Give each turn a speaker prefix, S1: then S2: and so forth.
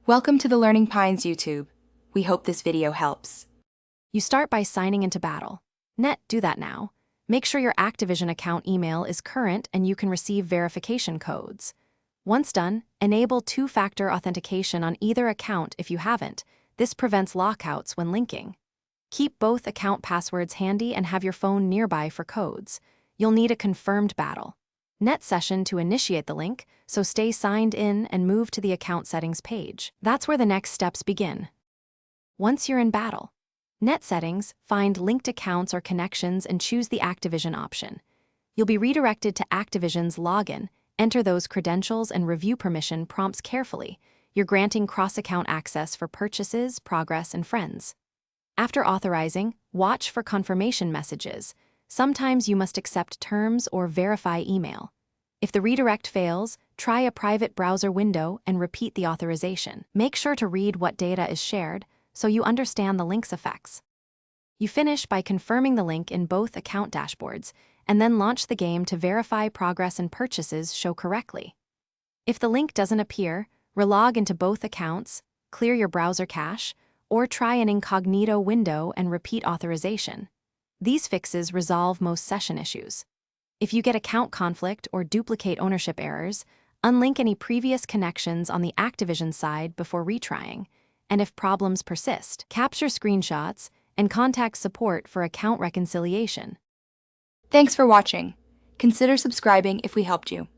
S1: Welcome to the Learning Pines YouTube. We hope this video helps.
S2: You start by signing into Battlenet. Do that now. Make sure your Activision account email is current and you can receive verification codes. Once done, enable two-factor authentication on either account if you haven't. This prevents lockouts when linking. Keep both account passwords handy and have your phone nearby for codes. You'll need a confirmed Battlenet session to initiate the link, so stay signed in and move to the account settings page. That's where the next steps begin. Once you're in Battlenet settings, find linked accounts or connections and choose the Activision option. You'll be redirected to Activision's login. Enter those credentials and review permission prompts carefully. You're granting cross-account access for purchases, progress, and friends. After authorizing, watch for confirmation messages. Sometimes you must accept terms or verify email. If the redirect fails, try a private browser window and repeat the authorization. Make sure to read what data is shared so you understand the link's effects. You finish by confirming the link in both account dashboards and then launch the game to verify progress and purchases show correctly. If the link doesn't appear, relog into both accounts, clear your browser cache, or try an incognito window and repeat authorization. These fixes resolve most session issues. If you get account conflict or duplicate ownership errors, unlink any previous connections on the Activision side before retrying. And if problems persist, capture screenshots and contact support for account reconciliation.
S1: Thanks for watching. Consider subscribing if we helped you.